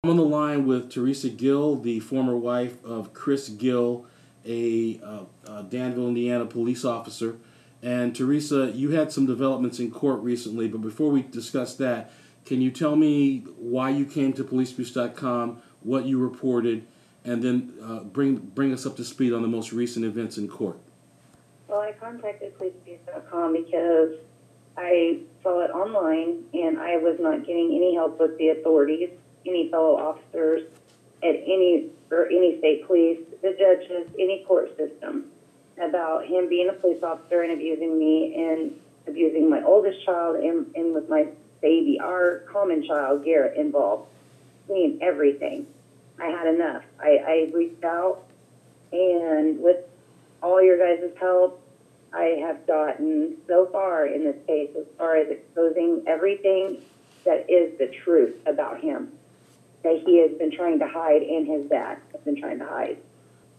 I'm on the line with Teresa Gill, the former wife of Chris Gill, a Danville, Indiana police officer. And Teresa, you had some developments in court recently, but before we discuss that, can you tell me why you came to policeabuse.com, what you reported, and then bring us up to speed on the most recent events in court? Well, I contacted policeabuse.com because I saw it online and I was not getting any help with the authorities, any fellow officers at any state police, the judges, any court system, about him being a police officer and abusing me and abusing my oldest child and with my baby, our common child, Garrett, involved. Seeing everything. I had enough. I reached out, and with all your guys' help, I have gotten so far in this case as far as exposing everything that is the truth about him that he has been trying to hide and his dad has been trying to hide.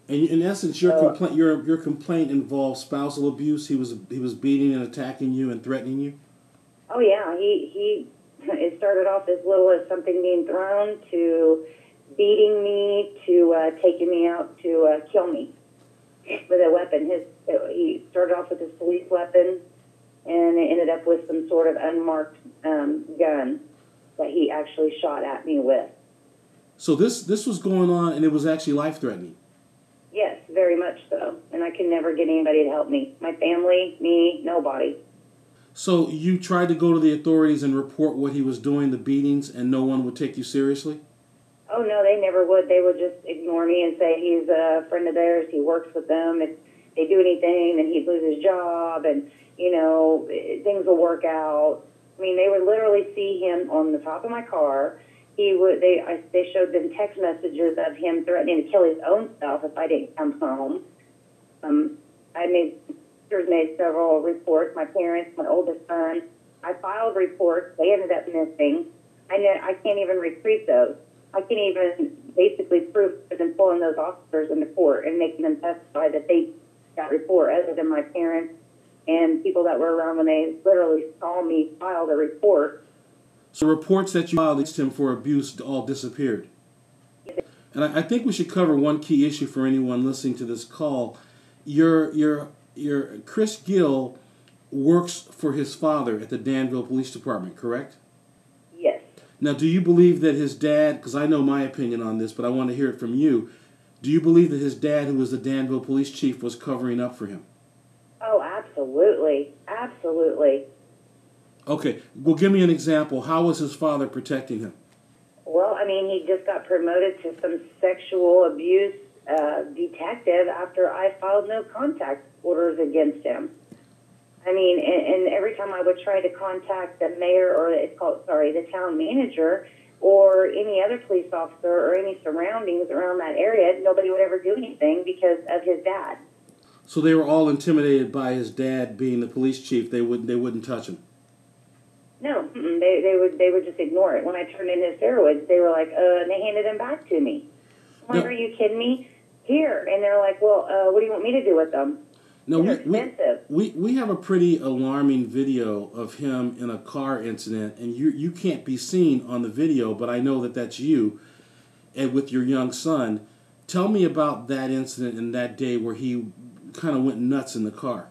And in essence, your complaint involves spousal abuse. He was beating and attacking you and threatening you. Oh yeah, he it started off as little as something being thrown to beating me to taking me out to kill me with a weapon. He started off with his police weapon, and it ended up with some sort of unmarked gun that he actually shot at me with. So this was going on, and it was actually life-threatening. Yes, very much so. And I could never get anybody to help me. My family, me, nobody. So you tried to go to the authorities and report what he was doing, the beatings, and no one would take you seriously? Oh, no, they never would. They would just ignore me and say he's a friend of theirs. He works with them. If they do anything, then he'd lose his job, and, you know, things will work out. I mean, they would literally see him on the top of my car. They showed them text messages of him threatening to kill his own self if I didn't come home. I made several reports. My parents, my oldest son, I filed reports. They ended up missing. I can't even retrieve those. I can't even basically prove them pulling those officers into court and making them testify that they got report, other than my parents and people that were around when they literally saw me file the report. So reports that you filed against him for abuse all disappeared. And I think we should cover one key issue for anyone listening to this call. Your Chris Gill works for his father at the Danville Police Department, correct? Yes. Now, do you believe that his dad, because I know my opinion on this, but I want to hear it from you, do you believe that his dad, who was the Danville police chief, was covering up for him? Oh, absolutely. Absolutely. Okay, well, give me an example. How was his father protecting him? Well, I mean, he just got promoted to some sexual abuse detective after I filed no contact orders against him. I mean, and every time I would try to contact the mayor, or the town manager, or any other police officer or any surroundings around that area, nobody would ever do anything because of his dad. So they were all intimidated by his dad being the police chief. They wouldn't touch him. No, they would just ignore it. When I turned in his steroids, they were like, and they handed them back to me. I'm like, are you kidding me? Here. And they're like, well, what do you want me to do with them? No, they're expensive. We have a pretty alarming video of him in a car incident, and you can't be seen on the video, but I know that that's you, and with your young son. Tell me about that incident and that day where he kind of went nuts in the car.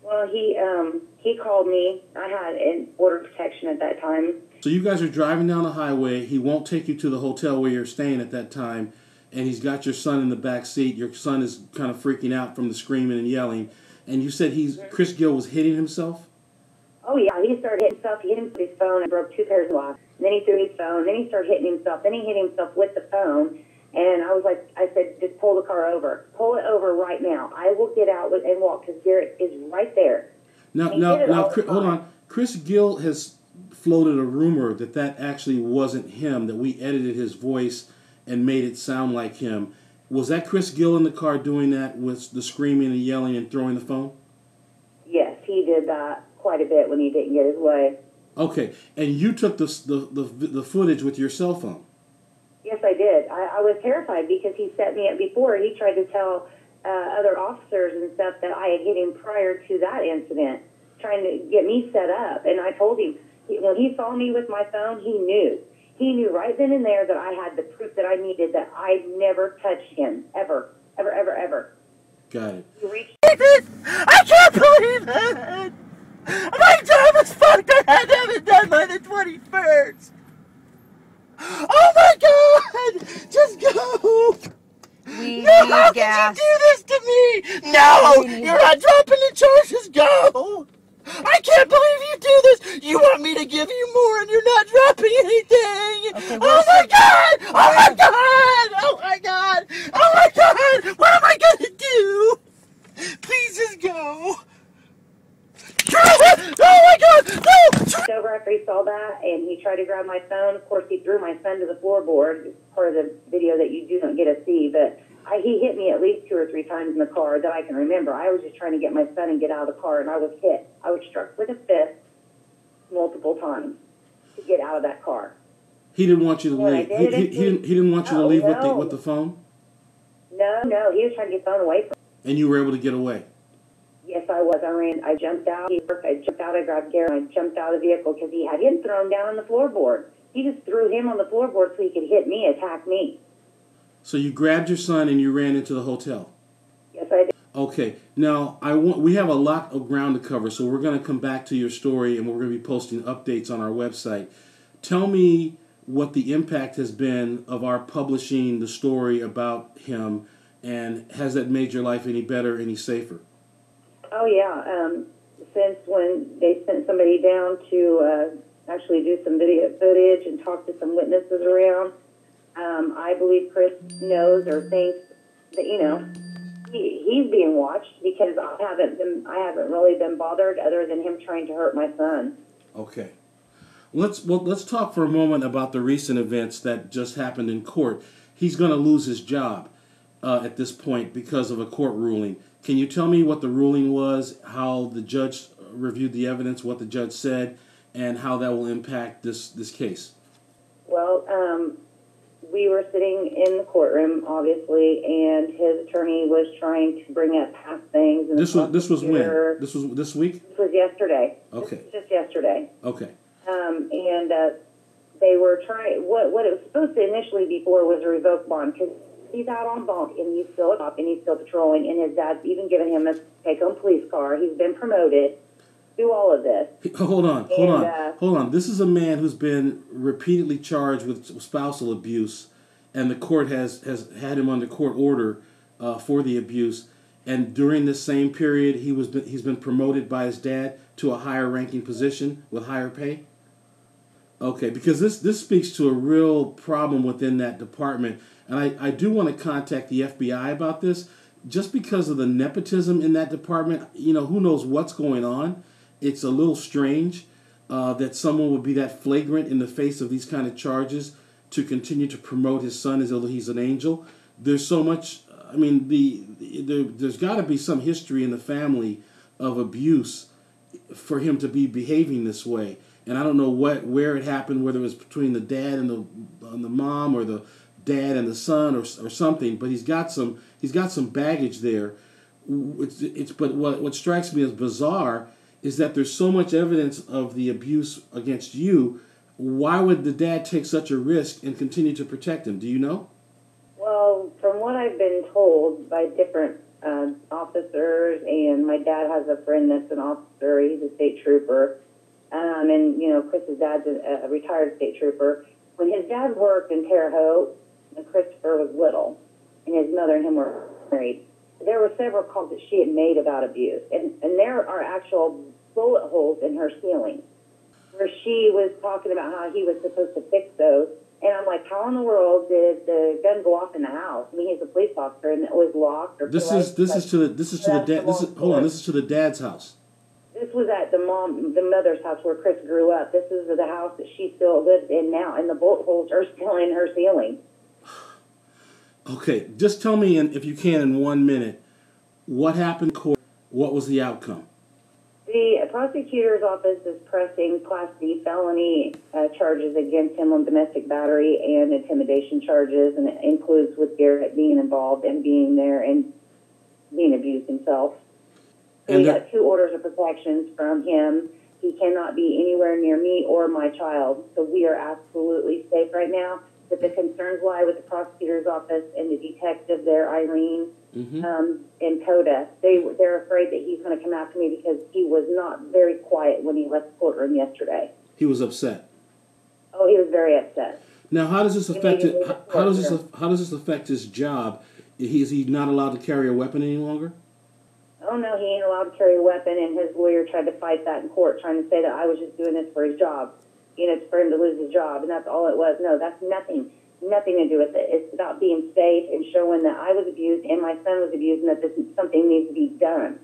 Well, he called me. I had an order of protection at that time. So you guys are driving down the highway. He won't take you to the hotel where you're staying at that time, and he's got your son in the back seat. Your son is kind of freaking out from the screaming and yelling. And you said Chris Gill was hitting himself? Oh, yeah. He started hitting himself. He hit him with his phone and broke 2 pairs of glass. Then he threw his phone. Then he started hitting himself. Then he hit himself with the phone. And I said, just pull the car over. Pull it over right now. I will get out and walk because Garrett is right there. Now, hold on. Chris Gill has floated a rumor that actually wasn't him, that we edited his voice and made it sound like him. Was that Chris Gill in the car doing that with the screaming and yelling and throwing the phone? Yes, he did that quite a bit when he didn't get his way. Okay, and you took the footage with your cell phone? Yes, I did. I was terrified because he set me up before. He tried to tell other officers and stuff that I had hit him prior to that incident, trying to get me set up. And I told him, when he saw me with my phone, he knew. He knew right then and there that I had the proof that I needed, that I never touched him, ever, ever, ever, ever. Got it. He reached. I can't believe it! My job is fucked. I had to have it done by the 21st. Oh my God! Just go! We No, how need gas. could you do this to me? No, you're not dropping the charges. Go! I can't believe you do this. You want me to give you more and you're not dropping anything. Okay, Oh my God! Oh my God! Oh my God! Oh my God! What am I gonna do? Please just go. Oh my God! No! Over after he saw that, and he tried to grab my phone. Of course, he threw my son to the floorboard. It's part of the video that you do not get to see, but he hit me at least 2 or 3 times in the car that I can remember. I was just trying to get my son and get out of the car, and I was hit. I was struck with a fist multiple times to get out of that car. He didn't want you to leave. He didn't want you to leave with the phone? No, he was trying to get the phone away from me. And you were able to get away? Yes, I was. I jumped out. I jumped out. I grabbed Gary. I jumped out of the vehicle because he had him thrown down on the floorboard. He just threw him on the floorboard so he could hit me, attack me. So you grabbed your son and you ran into the hotel? Yes, I did. Okay. Now, we have a lot of ground to cover, so we're going to come back to your story, and we're going to be posting updates on our website. Tell me what the impact has been of our publishing the story about him, and has that made your life any better, any safer? Oh, yeah. Since when they sent somebody down to actually do some video footage and talk to some witnesses around, I believe Chris knows or thinks that, he's being watched, because I haven't really been bothered other than him trying to hurt my son. Okay. Let's talk for a moment about the recent events that just happened in court. He's going to lose his job at this point because of a court ruling. Can you tell me what the ruling was, how the judge reviewed the evidence, what the judge said, and how that will impact this case? Well, we were sitting in the courtroom, obviously, and his attorney was trying to bring up past things. And this was when? This was this week? This was yesterday. Okay. This was just yesterday. Okay. And they were trying. What it was supposed to initially be for was a revoked bond, because he's out on bond and he's still a cop and he's still patrolling, and his dad's even given him a take-home police car. He's been promoted. Do all of this. Hold on. This is a man who's been repeatedly charged with spousal abuse, and the court has had him under court order for the abuse. And during this same period, he's been promoted by his dad to a higher ranking position with higher pay. Okay, because this speaks to a real problem within that department, and I do want to contact the FBI about this, just because of the nepotism in that department. Who knows what's going on. It's a little strange that someone would be that flagrant in the face of these kind of charges to continue to promote his son as though he's an angel. There's so much. I mean, there's got to be some history in the family of abuse for him to be behaving this way. And I don't know where it happened, whether it was between the dad and the mom, or the dad and the son, or something. But he's got some baggage there. But what strikes me as bizarre is that there's so much evidence of the abuse against you. Why would the dad take such a risk and continue to protect him? Do you know? Well, from what I've been told by different officers, and my dad has a friend that's an officer, he's a state trooper, and Chris's dad's a retired state trooper. When his dad worked in Terre Haute, and Christopher was little, and his mother and him were married, there were several calls that she had made about abuse, and there are actual bullet holes in her ceiling where she was talking about how he was supposed to fix those. And I'm like, how in the world did the gun go off in the house? I mean, he's a police officer, and it was locked. This is to the dad's house. This was at the mother's house where Chris grew up. This is the house that she still lives in now, and the bullet holes are still in her ceiling. Okay, just tell me, if you can, in 1 minute, what happened in court? What was the outcome? The prosecutor's office is pressing Class D felony charges against him on domestic battery and intimidation charges, and it includes with Garrett being involved and being there and being abused himself. So we got 2 orders of protections from him, He cannot be anywhere near me or my child. So we are absolutely safe right now. But the concerns lie with the prosecutor's office and the detective there, Irene, and Coda. They're afraid that he's going to come after me because he was not very quiet when he left the courtroom yesterday. He was upset. Oh, he was very upset. Now, how does this affect it? How does this affect his job? Is he not allowed to carry a weapon any longer? Oh, no, he ain't allowed to carry a weapon, and his lawyer tried to fight that in court, trying to say that I was just doing this for his job, for him to lose his job, and that's all it was. No, that's nothing to do with it. It's about being safe and showing that I was abused and my son was abused and that something needs to be done.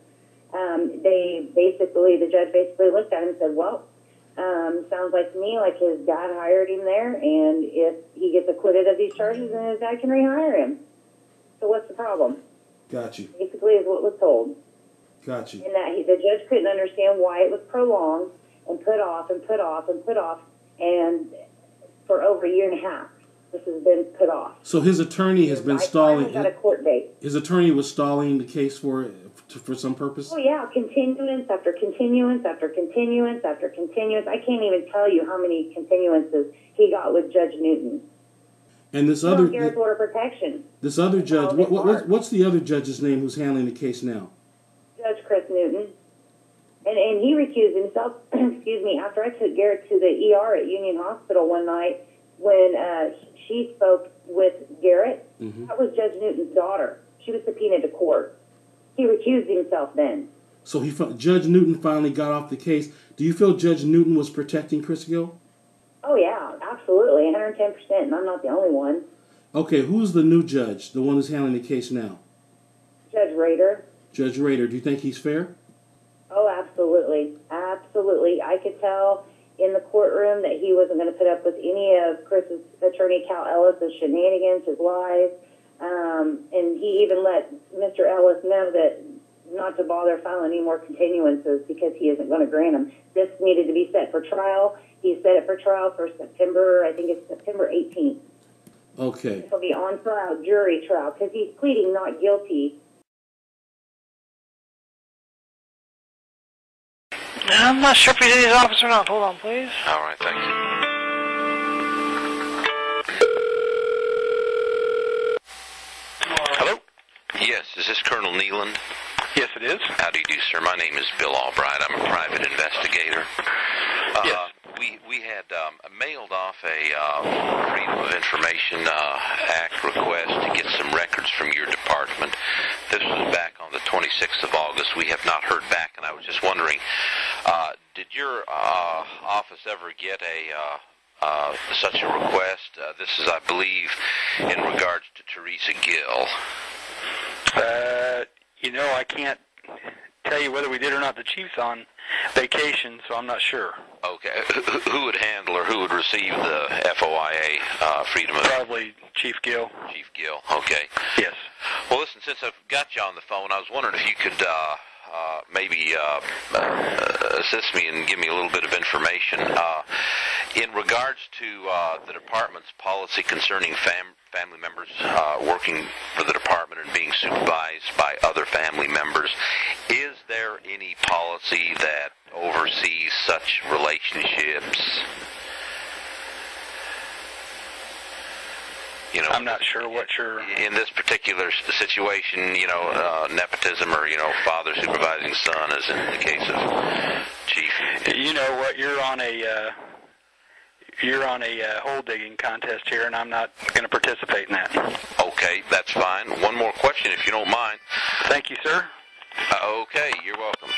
The judge basically looked at him and said, well, sounds like to me like his dad hired him there, and if he gets acquitted of these charges, then his dad can rehire him. So what's the problem? Got you. Basically is what was told. Got you. And that the judge couldn't understand why it was prolonged and put off and put off and put off, and for over a year and a half, this has been put off. So his attorney has been stalling. Got a court date. His attorney was stalling the case for some purpose? Oh, yeah, continuance after continuance after continuance after continuance. I can't even tell you how many continuances he got with Judge Newton. And this other order protection. This other judge, what's the other judge's name who's handling the case now? Judge Chris Newton. And he recused himself, excuse me, after I took Garrett to the ER at Union Hospital one night when she spoke with Garrett. That was Judge Newton's daughter. She was subpoenaed to court. He recused himself then. So Judge Newton finally got off the case. Do you feel Judge Newton was protecting Chris Gill? Oh, yeah, absolutely, 110%, and I'm not the only one. Okay, who's the new judge, the one who's handling the case now? Judge Rader. Judge Rader, do you think he's fair? Oh, absolutely. Absolutely. I could tell in the courtroom that he wasn't going to put up with any of Chris's attorney, Cal Ellis' shenanigans, his lies. And he even let Mr. Ellis know that not to bother filing any more continuances because he isn't going to grant them. This needed to be set for trial. He set it for trial for September, I think it's September 18th. Okay. It'll be on trial, jury trial, because he's pleading not guilty. I'm not sure if he's in his office or not. Hold on, please. All right, thank you. Hello? Yes, is this Colonel Neeland? Yes, it is. How do you do, sir? My name is Bill Albright. I'm a private investigator. Yes. We had mailed off a Freedom of Information Act request to get some records from your department. This was back on the 26th of August. We have not heard back, and I was just wondering, did your office ever get such a request? This is, I believe, in regards to Teresa Gill. I can't tell you whether we did or not. The chief's on vacation, so I'm not sure. Okay. Who would handle or who would receive the FOIA freedom of... Probably Chief Gill. Chief Gill, okay. Yes. Well, listen, since I've got you on the phone, I was wondering if you could maybe assist me and give me a little bit of information. In regards to the department's policy concerning family members working for the department and being supervised by other family members, is there any policy that oversees such relationships? I'm not sure what you're... In this particular situation, nepotism or, father supervising son, as in the case of Chief. You know what, you're on a hole digging contest here, and I'm not going to participate in that. Okay, that's fine. One more question, if you don't mind. Thank you, sir. Okay, you're welcome.